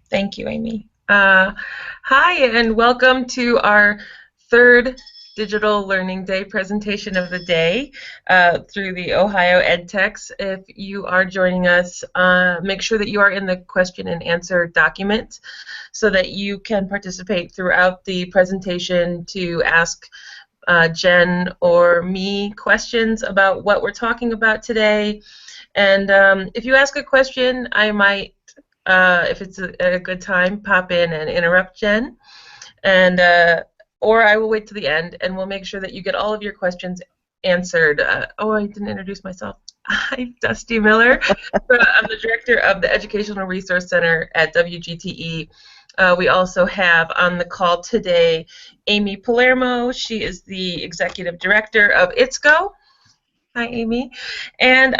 Thank you, Amy. Hi, and welcome to our third Digital Learning Day presentation of the day through the Ohio EdTechs. If you are joining us, make sure that you are in the question and answer document so that you can participate throughout the presentation to ask Jen or me questions about what we're talking about today. And if you ask a question, I might if it's a good time, pop in and interrupt Jen, and or I will wait to the end, and we'll make sure that you get all of your questions answered. Oh, I didn't introduce myself. I'm Dusty Miller. I'm the director of the Educational Resource Center at WGTE. We also have on the call today Amy Palermo. She is the executive director of ITSCO. Hi, Amy. And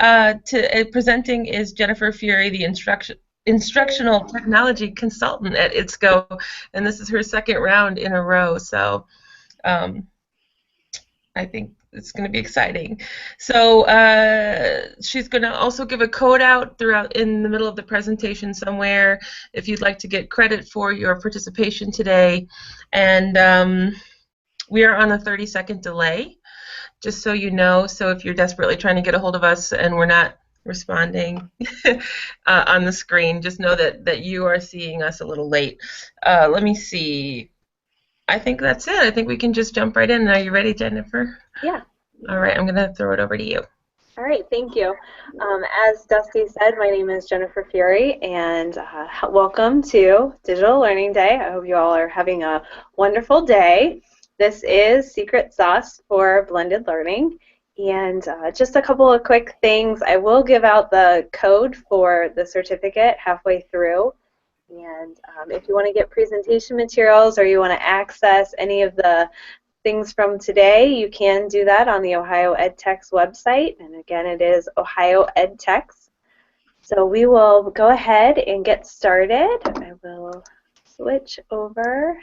presenting is Jennifer Furey, the instructional technology consultant at ITSCO, and this is her second round in a row, so I think it's going to be exciting. So she's going to also give a code out throughout in the middle of the presentation somewhere if you'd like to get credit for your participation today. And we are on a 30-second delay, just so you know. So if you're desperately trying to get a hold of us and we're not responding on the screen, just know that you are seeing us a little late. Let me see. I think that's it. I think we can just jump right in. Are you ready, Jennifer? Yeah. All right, I'm going to throw it over to you. All right, thank you. As Dusty said, my name is Jennifer Furey, and welcome to Digital Learning Day. I hope you all are having a wonderful day. This is Secret Sauce for Blended Learning. And just a couple of quick things. I will give out the code for the certificate halfway through. And if you want to get presentation materials or you want to access any of the things from today, you can do that on the Ohio EdTechs website. And again, it is Ohio EdTechs. So we will go ahead and get started. I will switch over.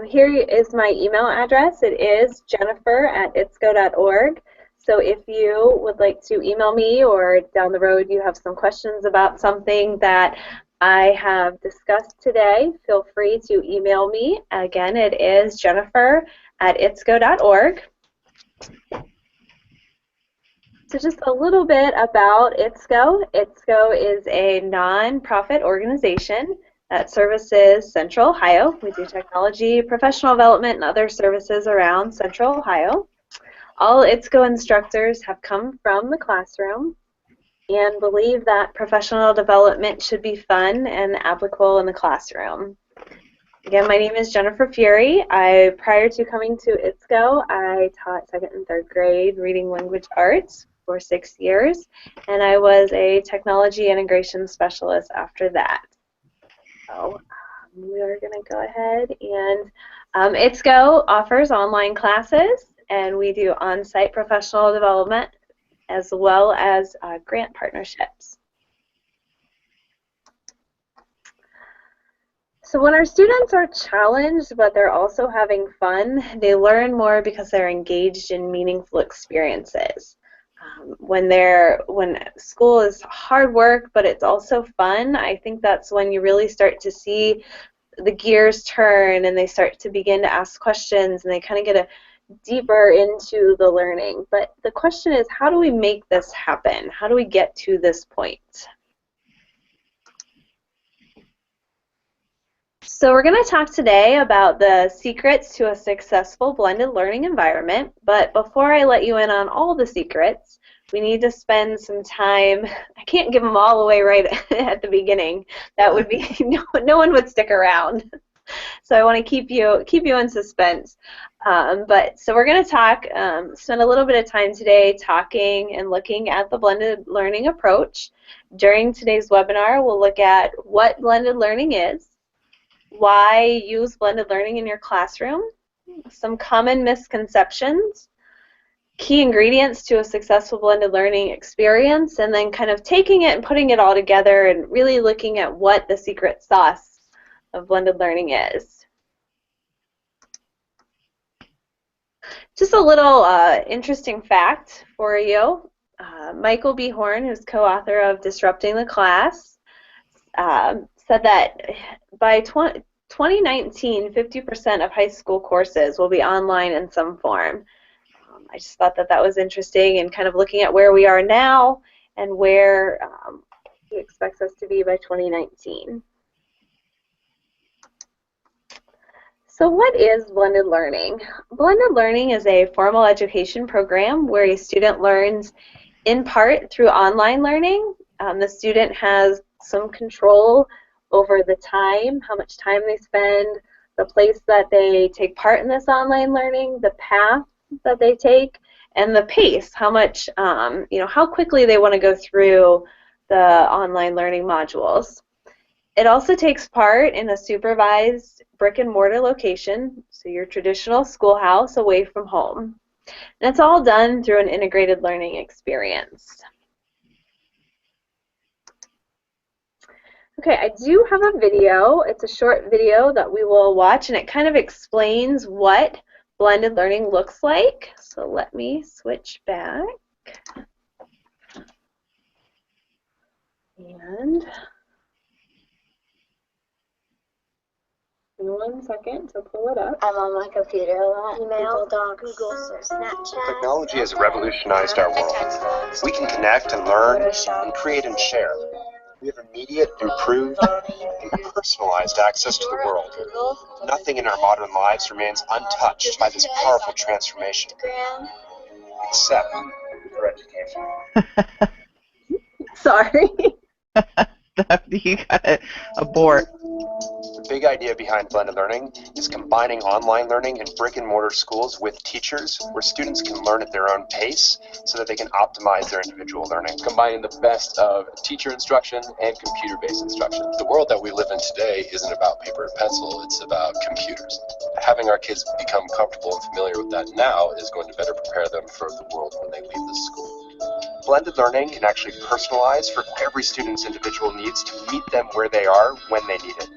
Here is my email address. It is jennifer@itsco.org. So if you would like to email me, or down the road you have some questions about something that I have discussed today, feel free to email me. Again, it is jennifer@itsco.org. So just a little bit about ITSCO. ITSCO is a non-profit organization that services Central Ohio. We do technology, professional development, and other services around Central Ohio. All ITSCO instructors have come from the classroom and believe that professional development should be fun and applicable in the classroom. Again, my name is Jennifer Furey. Prior to coming to ITSCO, I taught 2nd and 3rd grade reading language arts for 6 years, and I was a technology integration specialist after that. So we are going to go ahead and ITSCO offers online classes, and we do on-site professional development as well as grant partnerships. So when our students are challenged but they're also having fun, they learn more because they're engaged in meaningful experiences. When school is hard work but it's also fun, I think that's when you really start to see the gears turn and they start to begin to ask questions and they kind of get deeper into the learning. But the question is, how do we make this happen? How do we get to this point? So we're going to talk today about the secrets to a successful blended learning environment. But before I let you in on all the secrets, we need to spend some time. I can't give them all away right at the beginning. That would be no one would stick around. So I want to keep you in suspense. So we're going to spend a little bit of time today talking and looking at the blended learning approach. During today's webinar, we'll look at what blended learning is, why use blended learning in your classroom, some common misconceptions, key ingredients to a successful blended learning experience, and then kind of taking it and putting it all together and really looking at what the secret sauce of blended learning is. Just a little interesting fact for you. Michael B. Horn, who's co-author of Disrupting the Class, said that by 2019, 50% of high school courses will be online in some form. I just thought that that was interesting, and kind of looking at where we are now and where he expects us to be by 2019. So what is blended learning? Blended learning is a formal education program where a student learns in part through online learning. The student has some control over the time, how much time they spend, the place that they take part in this online learning, the path that they take, and the pace, how much, how quickly they want to go through the online learning modules. It also takes part in a supervised brick and mortar location, so your traditional schoolhouse away from home. And it's all done through an integrated learning experience. Okay, I do have a video. It's a short video that we will watch, and it kind of explains what blended learning looks like. So let me switch back. And in 1 second to pull it up. I'm on my computer a lot. Email, Google, Snapchat. Technology has revolutionized our world. We can connect and learn and create and share. We have immediate, improved, and personalized access to the world. Nothing in our modern lives remains untouched by this powerful transformation, except for education. Sorry. You gotta abort. The big idea behind blended learning is combining online learning in brick and mortar schools with teachers, where students can learn at their own pace so that they can optimize their individual learning. Combining the best of teacher instruction and computer-based instruction. The world that we live in today isn't about paper and pencil, it's about computers. Having our kids become comfortable and familiar with that now is going to better prepare them for the world when they leave the school. Blended learning can actually personalize for every student's individual needs to meet them where they are when they need it.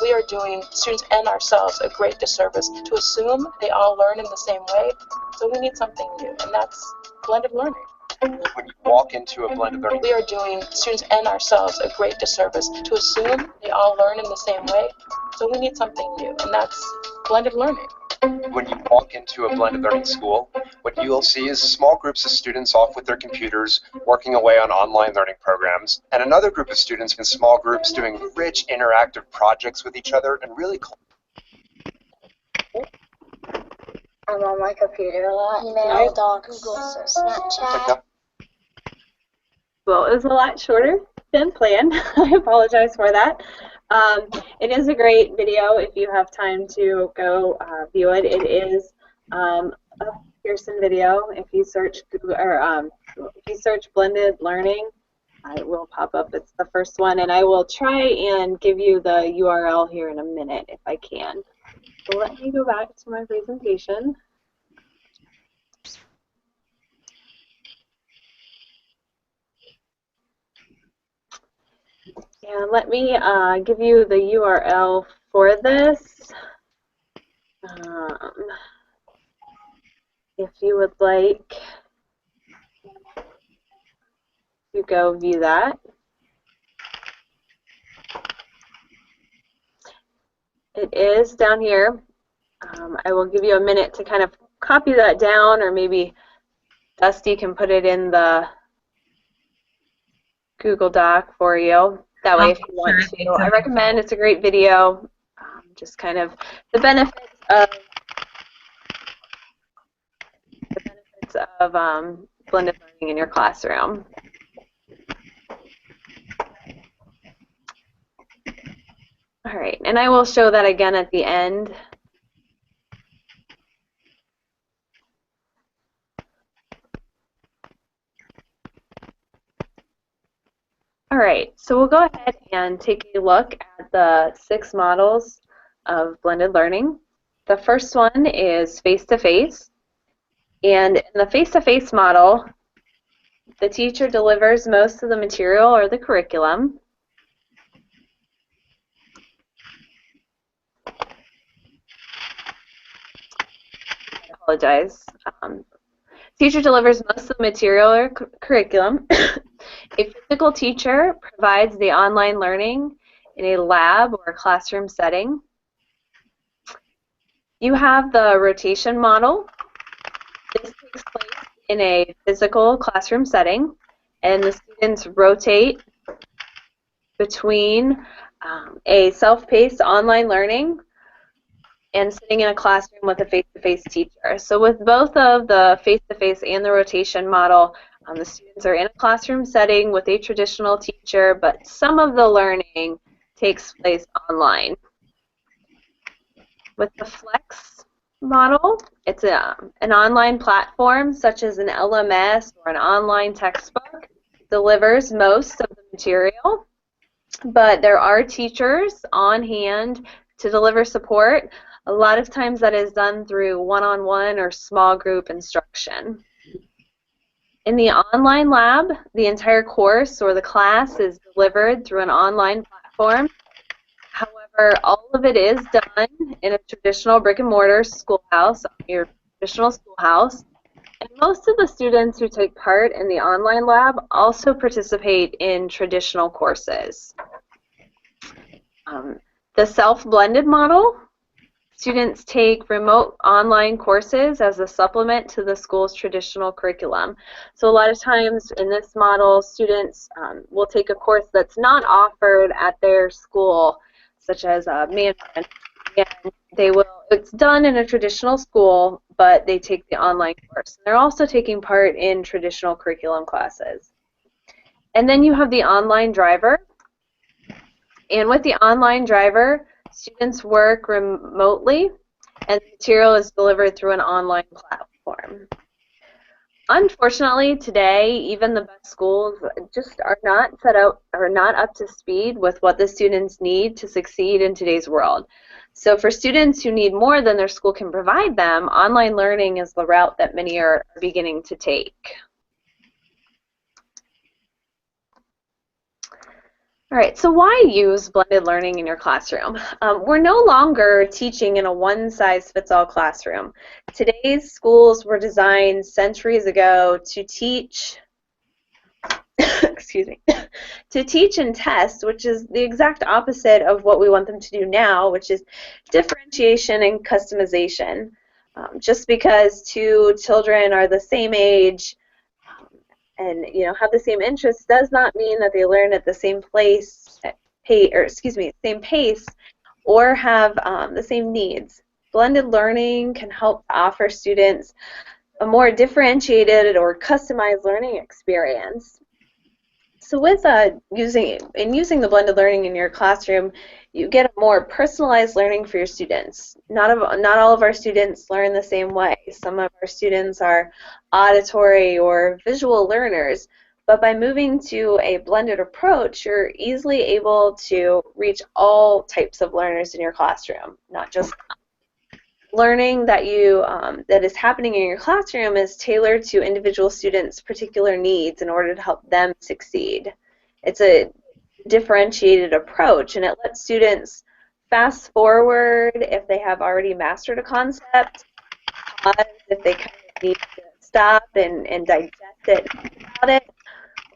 We are doing students and ourselves a great disservice to assume they all learn in the same way, so we need something new, and that's blended learning. When you walk into a blended learning, We are doing students and ourselves a great disservice to assume they all learn in the same way, so we need something new, and that's blended learning. when you walk into a blended learning school, what you will see is small groups of students off with their computers working away on online learning programs, and another group of students in small groups doing rich interactive projects with each other and really I'm on my computer a lot. Email, Google, Snapchat. Well, it was a lot shorter than planned. I apologize for that. It is a great video if you have time to go view it. It is a Pearson video. If you search Google, or if you search blended learning, it will pop up. It's the first one, and I will try and give you the URL here in a minute if I can. So let me go back to my presentation. And let me give you the URL for this. If you would like to go view that. It is down here. I will give you a minute to kind of copy that down, or maybe Dusty can put it in the Google Doc for you. That way, if you want to. I recommend. It's a great video. Just kind of the benefits of blended learning in your classroom. All right, and I will show that again at the end. All right, so we'll go ahead and take a look at the 6 models of blended learning. The first one is face-to-face. And in the face-to-face model, the teacher delivers most of the material or the curriculum. I apologize. Teacher delivers most of the material or curriculum. A physical teacher provides the online learning in a lab or classroom setting. You have the rotation model. This takes place in a physical classroom setting, and the students rotate between a self-paced online learning and sitting in a classroom with a face-to-face teacher. So with both of the face-to-face and the rotation model, the students are in a classroom setting with a traditional teacher, but some of the learning takes place online. With the flex model, it's an online platform such as an LMS or an online textbook. It delivers most of the material, but there are teachers on hand to deliver support. A lot of times that is done through one-on-one or small group instruction. In the online lab, the entire course or the class is delivered through an online platform. However, all of it is done in a traditional brick-and-mortar schoolhouse, your traditional schoolhouse. And most of the students who take part in the online lab also participate in traditional courses. The self-blended model, students take remote online courses as a supplement to the school's traditional curriculum. So a lot of times in this model, students will take a course that's not offered at their school, such as management, and it's done in a traditional school, but they take the online course. They're also taking part in traditional curriculum classes. And then you have the online driver. And with the online driver, students work remotely, and the material is delivered through an online platform. Unfortunately, today, even the best schools just are not set up or not up to speed with what the students need to succeed in today's world. So for students who need more than their school can provide them, online learning is the route that many are beginning to take. All right, so why use blended learning in your classroom? We're no longer teaching in a one-size-fits-all classroom. Today's schools were designed centuries ago to teach, excuse me, to teach and test, which is the exact opposite of what we want them to do now, which is differentiation and customization. Just because two children are the same age and have the same interests does not mean that they learn at the same same pace or have the same needs. Blended learning can help offer students a more differentiated or customized learning experience. So with using the blended learning in your classroom, you get a more personalized learning for your students. Not all of our students learn the same way. Some of our students are auditory or visual learners, but by moving to a blended approach, you're easily able to reach all types of learners in your classroom, not just learning that is happening in your classroom is tailored to individual students' particular needs in order to help them succeed. It's a differentiated approach, and it lets students fast forward if they have already mastered a concept, pause if they kind of need to stop and digest it, about it,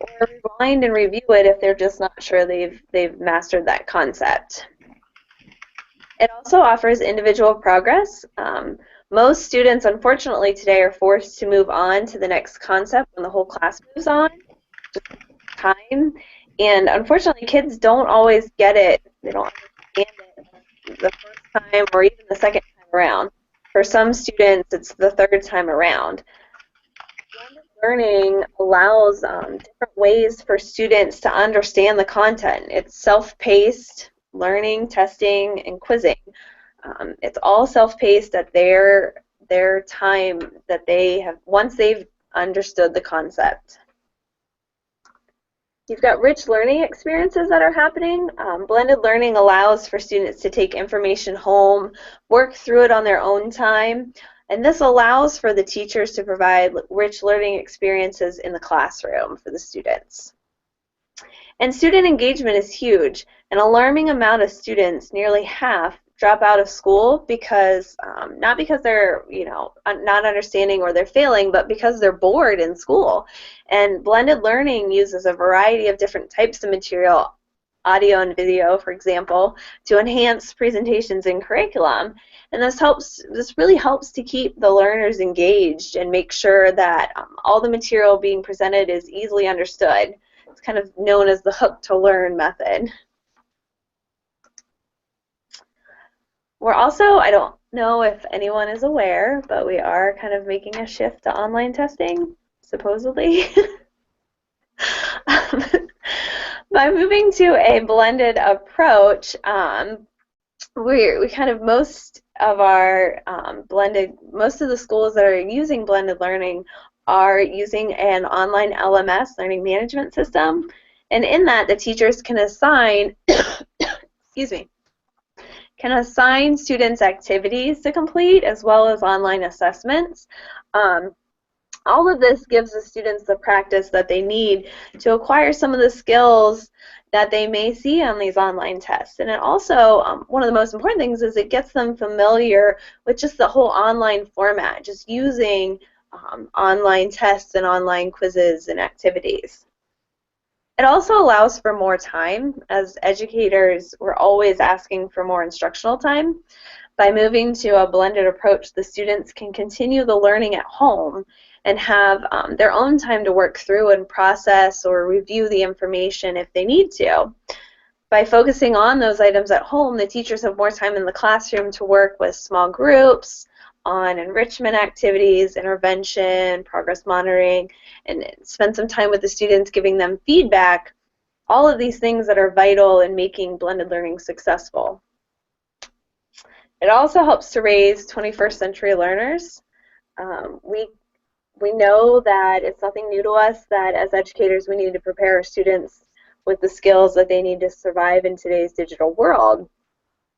or rewind and review it if they're just not sure they've mastered that concept. It also offers individual progress. Most students, unfortunately, today are forced to move on to the next concept when the whole class moves on, just time. And unfortunately, kids don't always get it. They don't understand it the first time or even the second time around. For some students, it's the third time around. Blended learning allows different ways for students to understand the content. It's self-paced learning, testing, and quizzing. It's all self-paced at their time that they have once they've understood the concept. You've got rich learning experiences that are happening. Blended learning allows for students to take information home, work through it on their own time, and this allows for the teachers to provide rich learning experiences in the classroom for the students. And student engagement is huge. An alarming amount of students, nearly half, drop out of school because not because they're not understanding or they're failing, but because they're bored in school. And blended learning uses a variety of different types of material, audio and video, for example, to enhance presentations and curriculum. And this really helps to keep the learners engaged and make sure that all the material being presented is easily understood. It's kind of known as the hook to learn method. We're also, I don't know if anyone is aware, but we are kind of making a shift to online testing, supposedly. By moving to a blended approach, we kind of most of the schools that are using blended learning are using an online LMS, learning management system, and in that the teachers can assign, excuse me, can assign students activities to complete as well as online assessments. All of this gives the students the practice that they need to acquire some of the skills that they may see on these online tests. And it also, one of the most important things is it gets them familiar with just the whole online format, just using online tests and online quizzes and activities. It also allows for more time. As educators, we're always asking for more instructional time. By moving to a blended approach, the students can continue the learning at home and have their own time to work through and process or review the information if they need to. By focusing on those items at home, the teachers have more time in the classroom to work with small groups, on enrichment activities, intervention, progress monitoring, and spend some time with the students giving them feedback, all of these things that are vital in making blended learning successful. It also helps to raise 21st century learners. We know that it's nothing new to us that as educators we need to prepare our students with the skills that they need to survive in today's digital world.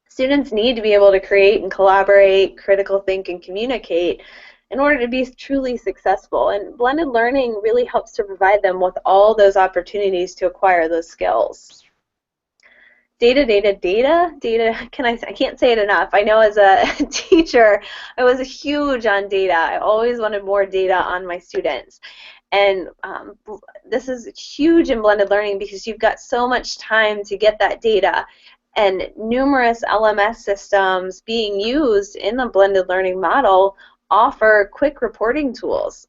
Students need to be able to create and collaborate, critical think, and communicate in order to be truly successful. And blended learning really helps to provide them with all those opportunities to acquire those skills. Data, I can't say it enough. I know as a teacher, I was huge on data. I always wanted more data on my students. And this is huge in blended learning because you've got so much time to get that data. And numerous LMS systems being used in the blended learning model offer quick reporting tools.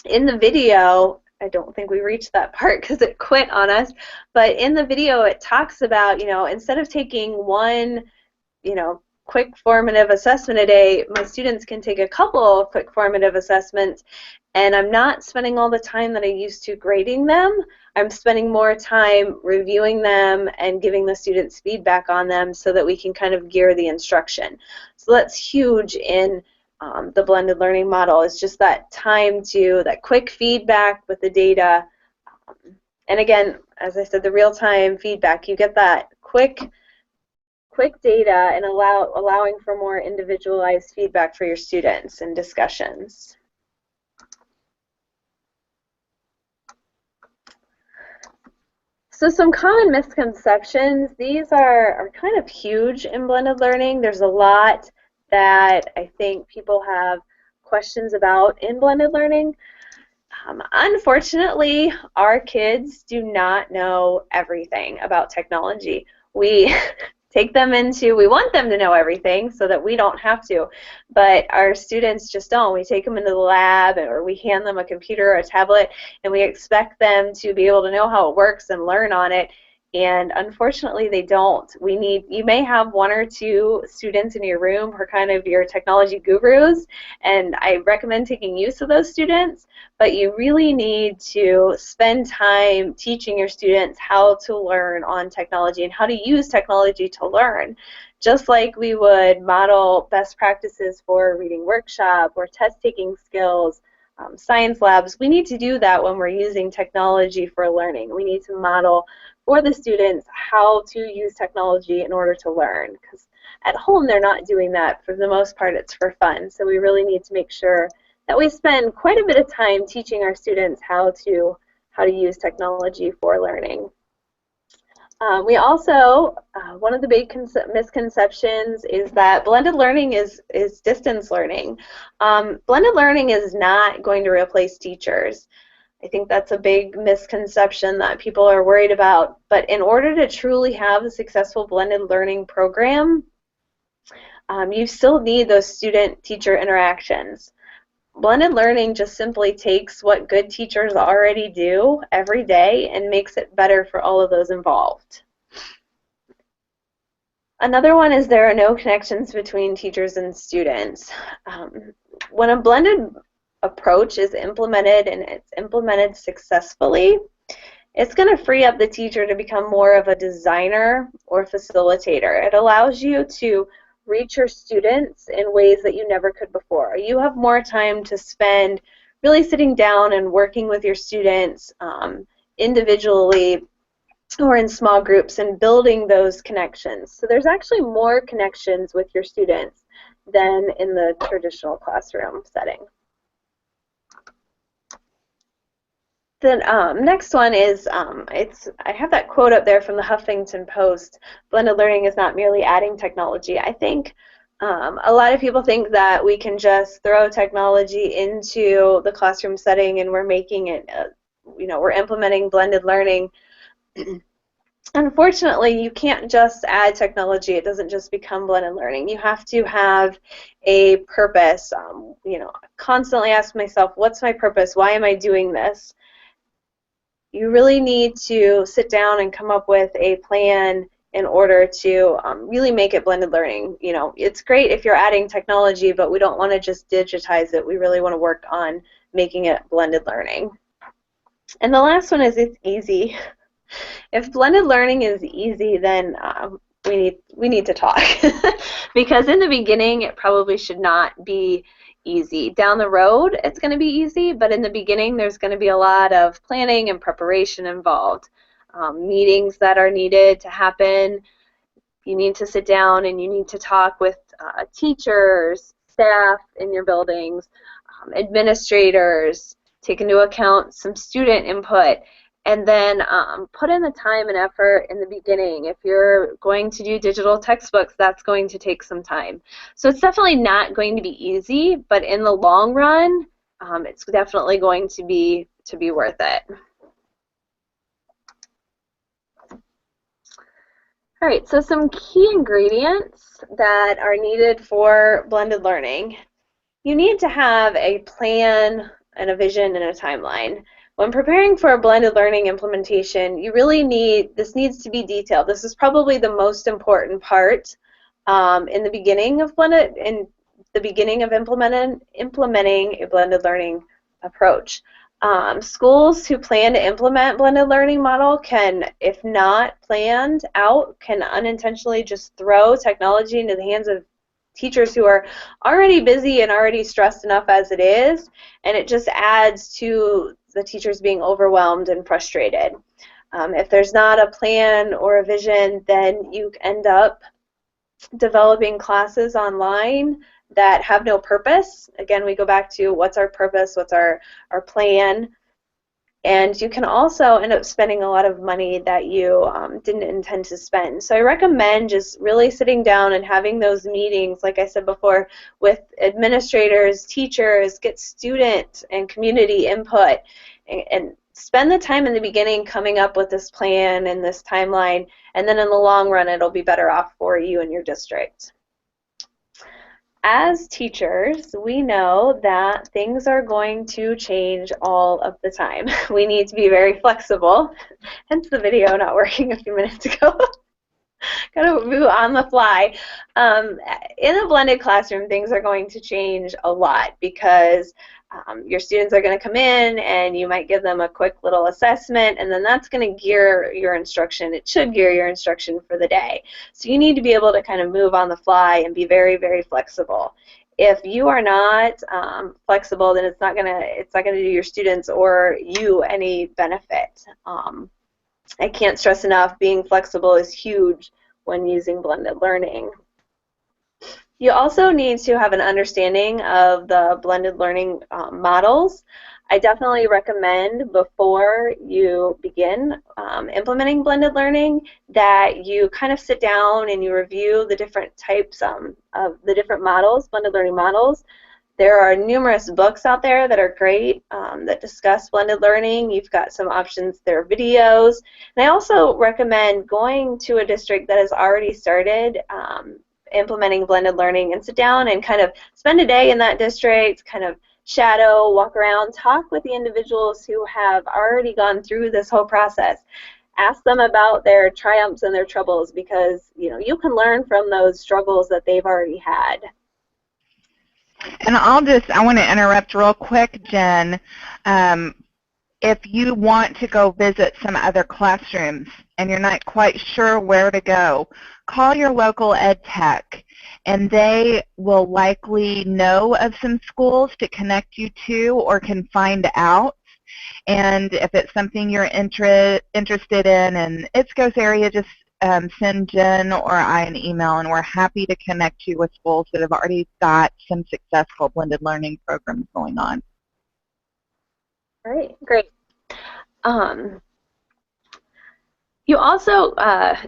In the video, I don't think we reached that part because it quit on us, but in the video it talks about, instead of taking one, quick formative assessment a day, my students can take a couple of quick formative assessments, and I'm not spending all the time that I used to grading them. I'm spending more time reviewing them and giving the students feedback on them so that we can kind of gear the instruction. So that's huge in the blended learning model, is just that time to, that quick feedback with the data. And again, as I said, the real-time feedback, you get that quick data and allowing for more individualized feedback for your students and discussions. So some common misconceptions, these are kind of huge in blended learning. There's a lot that I think people have questions about in blended learning. Unfortunately, our kids do not know everything about technology. We we want them to know everything so that we don't have to, but our students just don't. We take them into the lab or we hand them a computer or a tablet and we expect them to be able to know how it works and learn on it. And unfortunately, they don't. You may have one or two students in your room who are kind of your technology gurus, and I recommend taking use of those students, but you really need to spend time teaching your students how to learn on technology and how to use technology to learn. Just like we would model best practices for a reading workshop or test-taking skills, science labs, we need to do that when we're using technology for learning. We need to model for the students how to use technology in order to learn, because at home they're not doing that. For the most part, it's for fun. So we really need to make sure that we spend quite a bit of time teaching our students how to use technology for learning. We also, one of the big misconceptions is that blended learning is distance learning. Blended learning is not going to replace teachers. I think that's a big misconception that people are worried about. But in order to truly have a successful blended learning program, you still need those student-teacher interactions. Blended learning just simply takes what good teachers already do every day and makes it better for all of those involved. Another one is there are no connections between teachers and students. When a blended approach is implemented and it's implemented successfully, it's going to free up the teacher to become more of a designer or facilitator. It allows you to reach your students in ways that you never could before. You have more time to spend really sitting down and working with your students individually or in small groups and building those connections. So there's actually more connections with your students than in the traditional classroom setting. The next one is, I have that quote up there from the Huffington Post, blended learning is not merely adding technology. I think a lot of people think that we can just throw technology into the classroom setting and we're making it, we're implementing blended learning. Unfortunately, you can't just add technology. It doesn't just become blended learning. You have to have a purpose. Constantly ask myself, what's my purpose? Why am I doing this? You really need to sit down and come up with a plan in order to really make it blended learning. It's great if you're adding technology, but we don't want to just digitize it. We really want to work on making it blended learning. And the last one is it's easy. If blended learning is easy, then we need to talk because in the beginning it probably should not be easy. Down the road it's going to be easy, but in the beginning there's going to be a lot of planning and preparation involved. Meetings that are needed to happen. You need to sit down and you need to talk with teachers, staff in your buildings, administrators, take into account some student input. And then put in the time and effort in the beginning. If you're going to do digital textbooks, that's going to take some time. So it's definitely not going to be easy, but in the long run, it's definitely going to be worth it. All right, so some key ingredients that are needed for blended learning. You need to have a plan and a vision and a timeline. When preparing for a blended learning implementation, you really this needs to be detailed. This is probably the most important part in the beginning of implementing a blended learning approach. Schools who plan to implement blended learning model can, if not planned out, can unintentionally just throw technology into the hands of teachers who are already busy and already stressed enough as it is, and it just adds to the teachers being overwhelmed and frustrated. If there's not a plan or a vision, then you end up developing classes online that have no purpose. Again, we go back to what's our purpose, what's our plan, and you can also end up spending a lot of money that you didn't intend to spend. So I recommend just really sitting down and having those meetings, like I said before, with administrators, teachers, get student and community input, and spend the time in the beginning coming up with this plan and this timeline, and then in the long run it'll be better off for you and your district. As teachers, we know that things are going to change all of the time. We need to be very flexible, hence the video not working a few minutes ago. Got to move on the fly. In a blended classroom, things are going to change a lot because your students are going to come in and you might give them a quick little assessment, and then that's going to gear your instruction. It should gear your instruction for the day. So you need to be able to kind of move on the fly and be very, very flexible. If you are not flexible, then it's not going to do your students or you any benefit. I can't stress enough, being flexible is huge when using blended learning. You also need to have an understanding of the blended learning models. I definitely recommend before you begin implementing blended learning that you kind of sit down and you review the different types of the different models, blended learning models. There are numerous books out there that are great that discuss blended learning. You've got some options. There are videos. And I also recommend going to a district that has already started implementing blended learning and sit down and kind of spend a day in that district, kind of shadow, walk around, talk with the individuals who have already gone through this whole process. Ask them about their triumphs and their troubles, because you can learn from those struggles that they've already had. And I want to interrupt real quick, Jen. If you want to go visit some other classrooms and you're not quite sure where to go, call your local ed tech, and they will likely know of some schools to connect you to or can find out. And if it's something you're interested in ITSCO's area, just send Jen or I an email, and we're happy to connect you with schools that have already got some successful blended learning programs going on. All right, great. You also,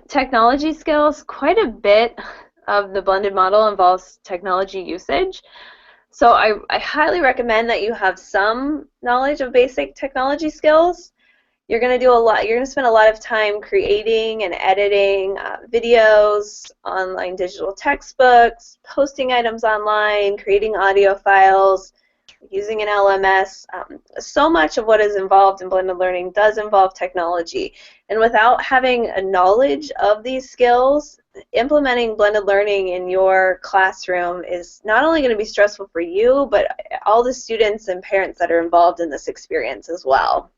technology skills, quite a bit of the blended model involves technology usage. So I highly recommend that you have some knowledge of basic technology skills. You're going to spend a lot of time creating and editing videos, online digital textbooks, posting items online, creating audio files, using an LMS. So much of what is involved in blended learning does involve technology. And without having a knowledge of these skills, implementing blended learning in your classroom is not only going to be stressful for you, but all the students and parents that are involved in this experience as well.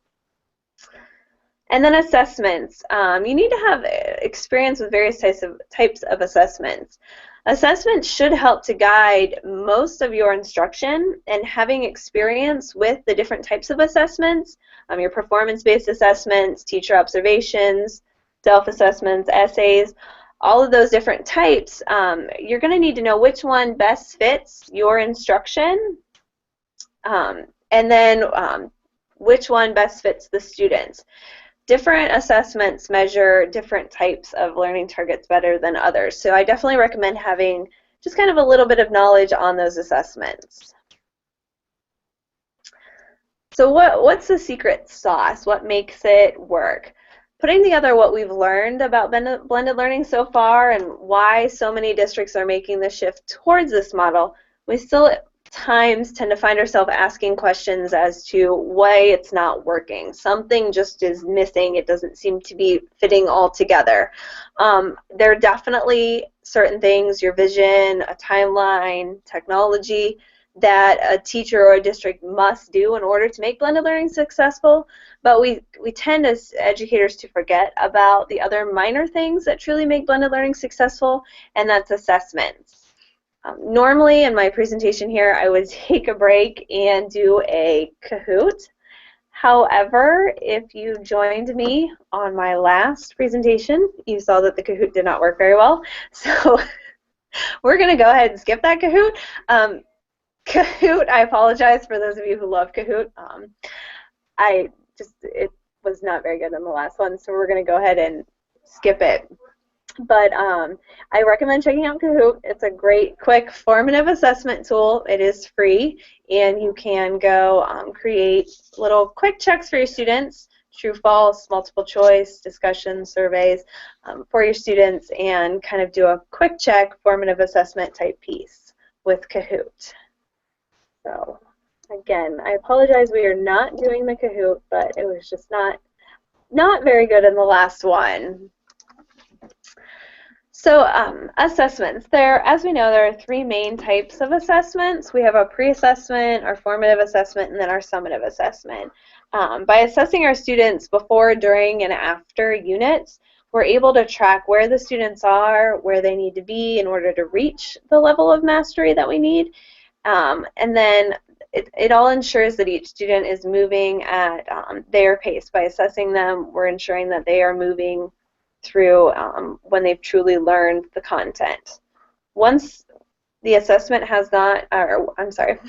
And then assessments. You need to have experience with various types of assessments. Assessments should help to guide most of your instruction, and having experience with the different types of assessments, your performance-based assessments, teacher observations, self-assessments, essays, all of those different types, you're going to need to know which one best fits your instruction, and then which one best fits the students. Different assessments measure different types of learning targets better than others, so I definitely recommend having just kind of a little bit of knowledge on those assessments. So what's the secret sauce? What makes it work? Putting together what we've learned about blended learning so far and why so many districts are making the shift towards this model, we still at times tend to find ourselves asking questions as to why it's not working. Something just is missing. It doesn't seem to be fitting all together. There are definitely certain things, your vision, a timeline, technology, that a teacher or a district must do in order to make blended learning successful, but we tend as educators to forget about the other minor things that truly make blended learning successful, and that's assessments. Normally in my presentation here I would take a break and do a Kahoot. However, if you joined me on my last presentation, you saw that the Kahoot did not work very well, so we're going to go ahead and skip that Kahoot. Kahoot, I apologize for those of you who love Kahoot. It was not very good in the last one, so we're going to go ahead and skip it. But I recommend checking out Kahoot. It's a great, quick, formative assessment tool. It is free, and you can go create little quick checks for your students, true, false, multiple choice, discussion, surveys for your students, and kind of do a quick check, formative assessment type piece with Kahoot. So again, I apologize we are not doing the Kahoot, but it was just not very good in the last one. So assessments. As we know, there are three main types of assessments. We have our pre-assessment, our formative assessment, and then our summative assessment. By assessing our students before, during, and after units, we're able to track where the students are, where they need to be in order to reach the level of mastery that we need. And then it all ensures that each student is moving at their pace. By assessing them, we're ensuring that they are moving through when they've truly learned the content. Once the assessment has not, or I'm sorry,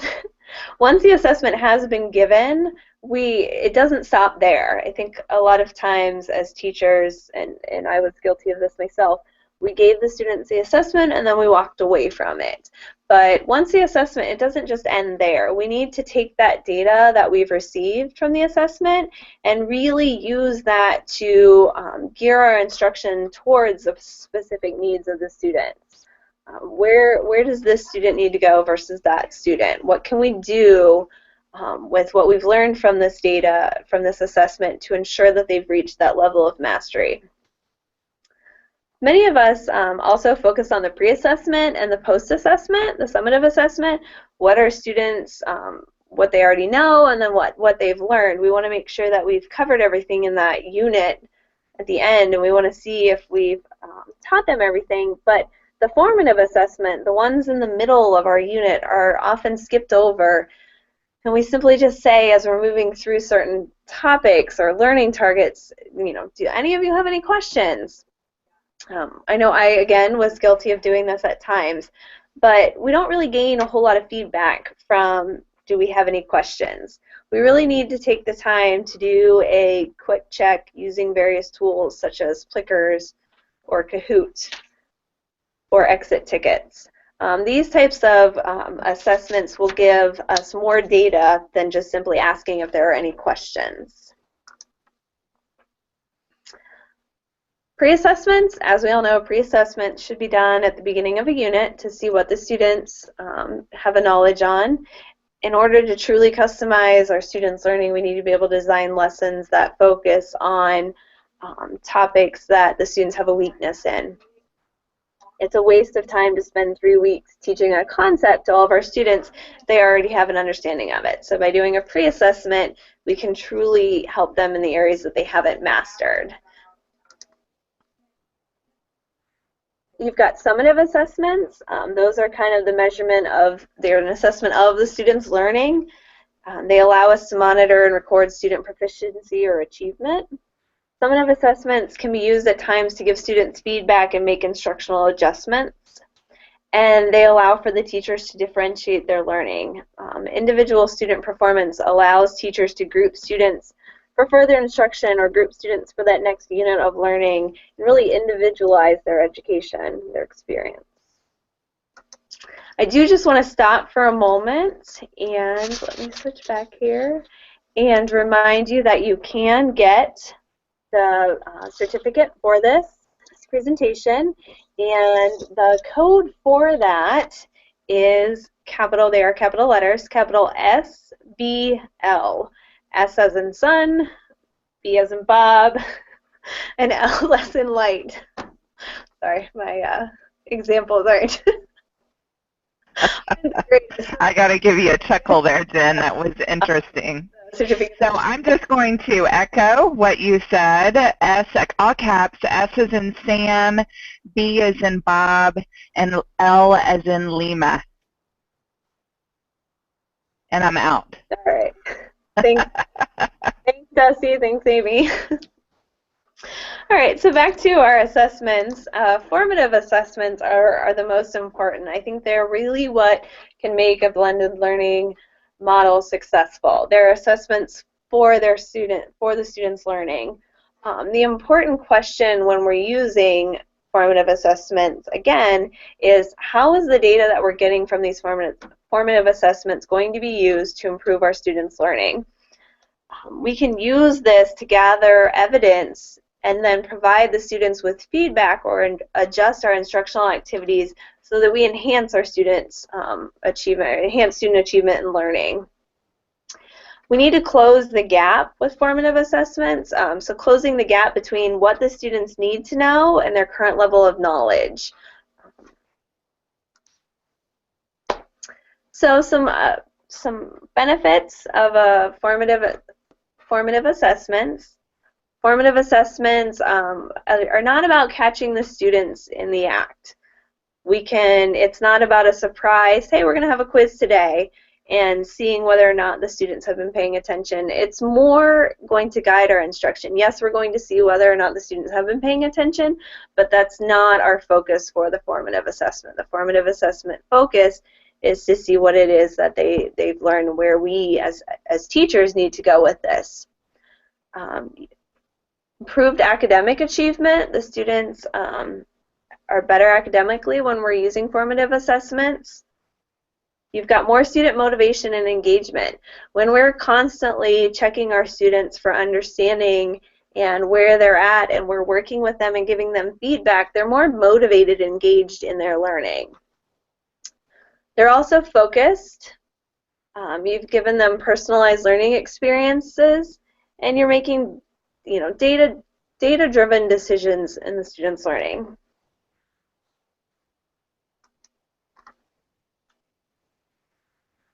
Once the assessment has been given, it doesn't stop there. I think a lot of times as teachers, and I was guilty of this myself, we gave the students the assessment and then we walked away from it. But once the assessment, it doesn't just end there. We need to take that data that we've received from the assessment and really use that to gear our instruction towards the specific needs of the students. Where does this student need to go versus that student? What can we do with what we've learned from this data, from this assessment, to ensure that they've reached that level of mastery? Many of us also focus on the pre-assessment and the post-assessment, the summative assessment. What are students, what they already know, and then what they've learned. We want to make sure that we've covered everything in that unit at the end, and we want to see if we've taught them everything. But the formative assessment, the ones in the middle of our unit, are often skipped over. And we simply just say, as we're moving through certain topics or learning targets, do any of you have any questions? I know I, again, was guilty of doing this at times, but we don't really gain a whole lot of feedback from, do we have any questions? We really need to take the time to do a quick check using various tools such as Plickers or Kahoot or exit tickets. These types of assessments will give us more data than just simply asking if there are any questions. Pre-assessments, as we all know, pre-assessment should be done at the beginning of a unit to see what the students have a knowledge on. In order to truly customize our students' learning, we need to be able to design lessons that focus on topics that the students have a weakness in. It's a waste of time to spend 3 weeks teaching a concept to all of our students. They already have an understanding of it. So by doing a pre-assessment, we can truly help them in the areas that they haven't mastered. You've got summative assessments. Those are kind of the measurement of, they're an assessment of the student's learning. They allow us to monitor and record student proficiency or achievement. Summative assessments can be used at times to give students feedback and make instructional adjustments. And they allow for the teachers to differentiate their learning. Individual student performance allows teachers to group students for further instruction or group students for that next unit of learning and really individualize their education, their experience. I do just want to stop for a moment and let me switch back here and remind you that you can get the certificate for this presentation, and the code for that is capital, they are capital letters, capital SBL. S as in sun, B as in Bob, and L as in light. Sorry, my examples aren't. I got to give you a chuckle there, Jen. That was interesting. So I'm just going to echo what you said. S, all caps, S as in Sam, B as in Bob, and L as in Lima. And I'm out. All right. Thanks, Dusty. Thanks, Amy. All right, so back to our assessments. Formative assessments are the most important. I think they're really what can make a blended learning model successful. They're assessments for the students' learning. The important question when we're using formative assessments, again, is how is the data that we're getting from these formative assessments going to be used to improve our students' learning? We can use this to gather evidence and then provide the students with feedback or adjust our instructional activities so that we enhance our students' achievement, enhance student achievement and learning. We need to close the gap with formative assessments, so closing the gap between what the students need to know and their current level of knowledge. So some benefits of formative assessments. Formative assessments are not about catching the students in the act. It's not about a surprise, hey, we're going to have a quiz today, and seeing whether or not the students have been paying attention. It's more going to guide our instruction. Yes, we're going to see whether or not the students have been paying attention, but that's not our focus for the formative assessment. The formative assessment focus is to see what it is that they've learned, where we as teachers need to go with this. Improved academic achievement. The students are better academically when we're using formative assessments. You've got more student motivation and engagement. When we're constantly checking our students for understanding and where they're at, and we're working with them and giving them feedback, they're more motivated and engaged in their learning. They're also focused. You've given them personalized learning experiences, and you're making, data-driven decisions in the students' learning.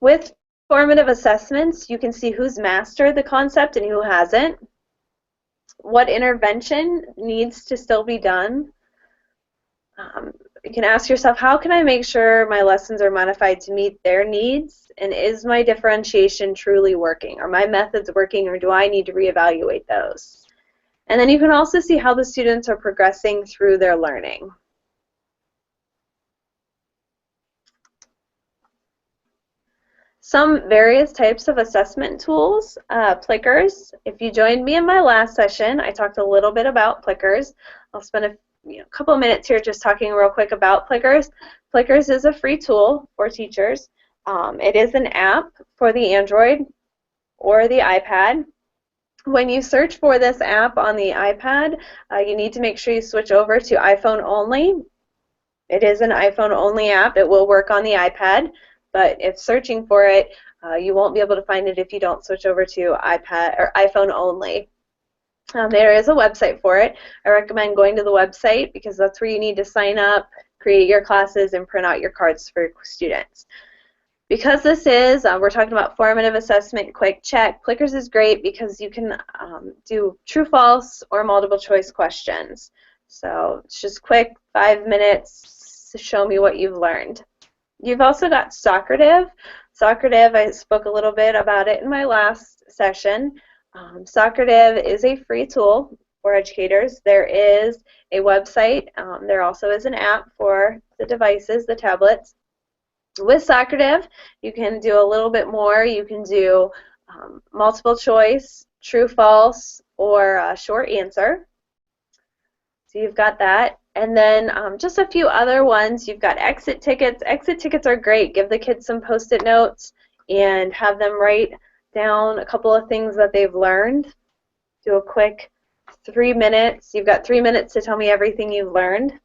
With formative assessments, you can see who's mastered the concept and who hasn't, what intervention needs to still be done. You can ask yourself, how can I make sure my lessons are modified to meet their needs, and is my differentiation truly working? Are my methods working, or do I need to reevaluate those? And then you can also see how the students are progressing through their learning. Some various types of assessment tools. Plickers. If you joined me in my last session, I talked a little bit about Plickers. I'll spend a couple of minutes here just talking real quick about Plickers. Plickers is a free tool for teachers. It is an app for the Android or the iPad. When you search for this app on the iPad, you need to make sure you switch over to iPhone only. It is an iPhone only app. It will work on the iPad, but if searching for it, you won't be able to find it if you don't switch over to iPad or iPhone only. There is a website for it. I recommend going to the website because that's where you need to sign up, create your classes, and print out your cards for students. Because this is, we're talking about formative assessment, quick check, Plickers is great because you can do true, false, or multiple choice questions. So it's just quick, 5 minutes to show me what you've learned. You've also got Summative. Summative, I spoke a little bit about it in my last session. Summative is a free tool for educators. There is a website. There also is an app for the devices, the tablets. With Summative, you can do a little bit more. You can do multiple choice, true, false, or a short answer. So you've got that. And then just a few other ones. You've got exit tickets. Exit tickets are great. Give the kids some Post-it notes and have them write down a couple of things that they've learned. Do a quick 3 minutes. You've got 3 minutes to tell me everything you've learned.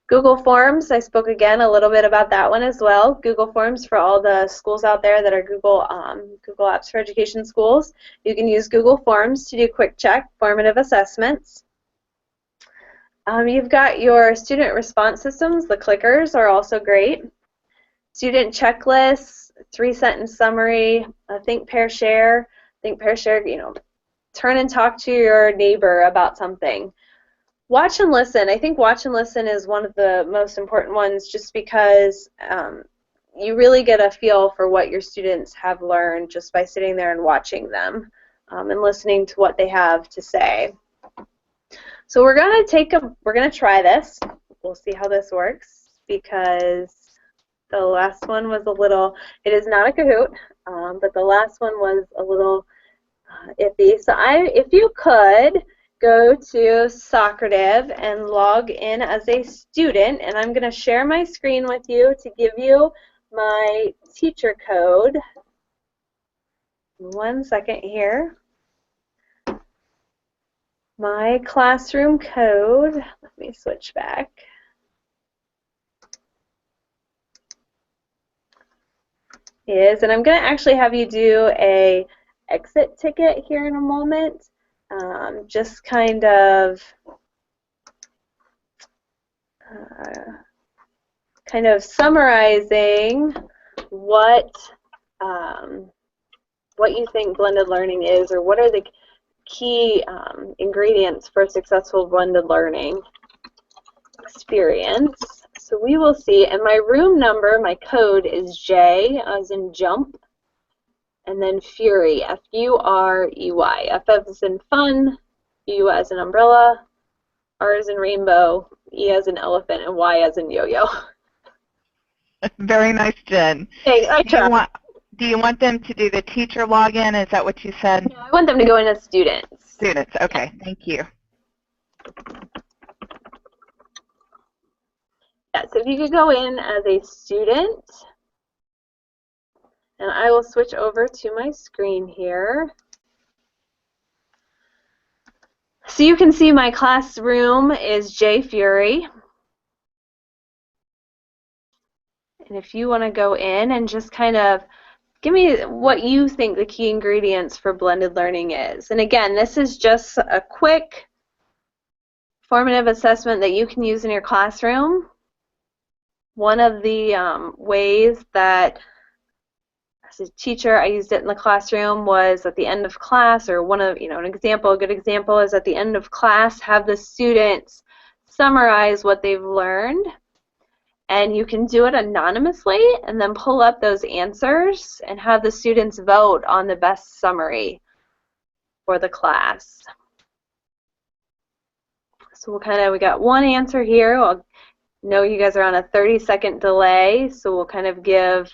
Google Forms, I spoke again a little bit about that one as well. Google Forms for all the schools out there that are Google Apps for Education schools. You can use Google Forms to do quick check, formative assessments. You've got your student response systems. The clickers are also great. Student checklists, 3-sentence summary, think, pair, share. Think, pair, share, turn and talk to your neighbor about something. Watch and listen. I think watch and listen is one of the most important ones just because you really get a feel for what your students have learned just by sitting there and watching them and listening to what they have to say. So we're gonna try this. We'll see how this works because the last one was a little, it is not a Kahoot, but the last one was a little iffy. So if you could go to Summative and log in as a student, and I'm gonna share my screen with you to give you my teacher code. 1 second here. My classroom code, let me switch back. And I'm going to actually have you do a exit ticket here in a moment, just kind of summarizing what you think blended learning is, or what are the key ingredients for successful blended learning experience. So we will see, and my room number, my code is J as in jump, and then Furey, F-U-R-E-Y. F as in fun, U as in umbrella, R as in rainbow, E as in elephant, and Y as in yo-yo. Very nice, Jen. Hey, I try. Do you want them to do the teacher login? Is that what you said? No, I want them to go in as students. Students, okay, thank you. Yeah, so if you could go in as a student, and I will switch over to my screen here. So you can see my classroom is J. Furey. And if you want to go in and just kind of give me what you think the key ingredients for blended learning is. And again, this is just a quick formative assessment that you can use in your classroom. One of the ways that as a teacher I used it in the classroom was at the end of class, or one of, a good example is at the end of class, have the students summarize what they've learned. And you can do it anonymously and then pull up those answers and have the students vote on the best summary for the class. So we got one answer here. I'll know you guys are on a 30-second delay, so we'll kind of give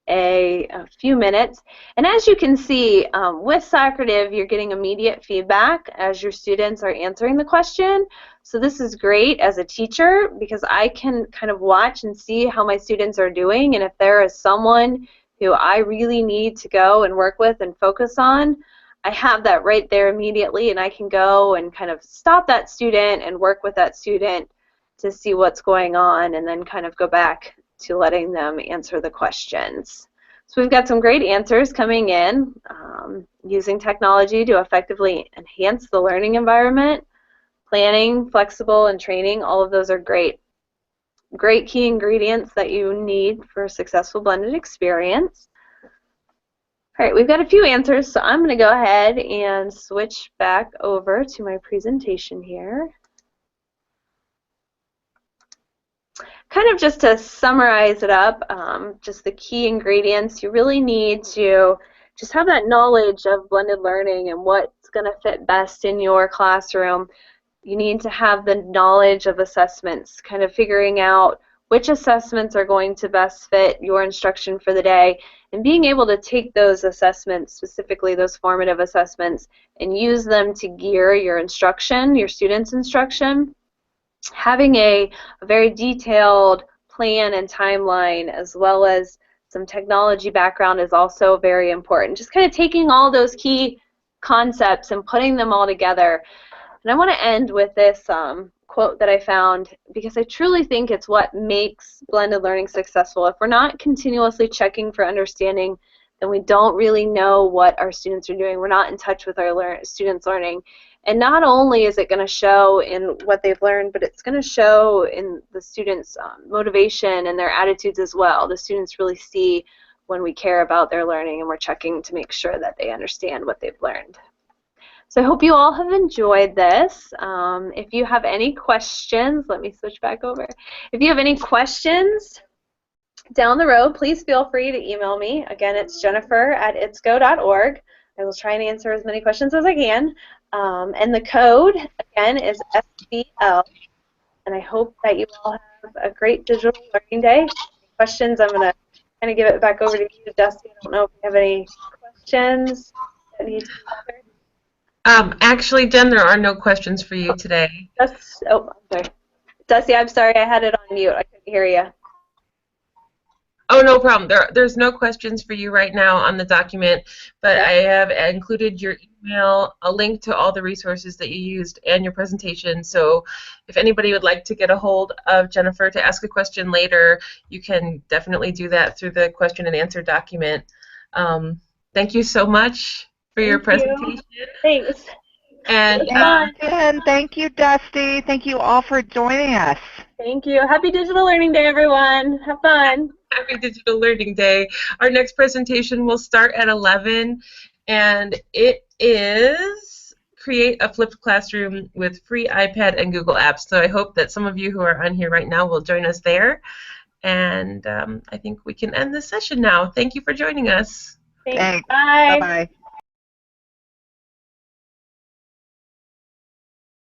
a few minutes. And as you can see, with Socrative, you're getting immediate feedback as your students are answering the question. So this is great as a teacher because I can kind of watch and see how my students are doing, and if there is someone who I really need to go and work with and focus on, I have that right there immediately, and I can go and kind of stop that student and work with that student to see what's going on, and then kind of go back to letting them answer the questions. So we've got some great answers coming in. Using technology to effectively enhance the learning environment, planning, flexible, and training, all of those are great key ingredients that you need for a successful blended experience. All right, we've got a few answers, so I'm going to go ahead and switch back over to my presentation here. Kind of just to summarize it up, just the key ingredients, you really need to just have that knowledge of blended learning and what's going to fit best in your classroom. You need to have the knowledge of assessments, kind of figuring out which assessments are going to best fit your instruction for the day, and being able to take those assessments, specifically those formative assessments, and use them to gear your instruction, your students' instruction. Having a very detailed plan and timeline, as well as some technology background, is also very important. Just kind of taking all those key concepts and putting them all together. And I want to end with this quote that I found, because I truly think it's what makes blended learning successful. If we're not continuously checking for understanding, then we don't really know what our students are doing. We're not in touch with our students' learning. And not only is it going to show in what they've learned, but it's going to show in the students' motivation and their attitudes as well. The students really see when we care about their learning and we're checking to make sure that they understand what they've learned. So I hope you all have enjoyed this. If you have any questions, let me switch back over. If you have any questions down the road, please feel free to email me. Again, it's jennifer@itsco.org. I will try and answer as many questions as I can. And the code, again, is SBL. And I hope that you all have a great digital learning day. Any questions? I'm going to kind of give it back over to you, Dusty. I don't know if you have any questions that need to be answered. Actually, Jen, there are no questions for you today. I'm sorry. Dusty, I'm sorry, I had it on mute. I couldn't hear you. Oh, no problem. There's no questions for you right now on the document, but I have included your email, a link to all the resources that you used, and your presentation. So if anybody would like to get a hold of Jennifer to ask a question later, you can definitely do that through the question and answer document. Thank you so much for your presentation. Thanks. And Thank you, Dusty. Thank you all for joining us. Thank you. Happy Digital Learning Day, everyone. Have fun. Happy Digital Learning Day. Our next presentation will start at 11, and it is create a flipped classroom with free iPad and Google Apps. So I hope that some of you who are on here right now will join us there. And I think we can end this session now. Thank you for joining us. Thanks. Bye. Bye-bye.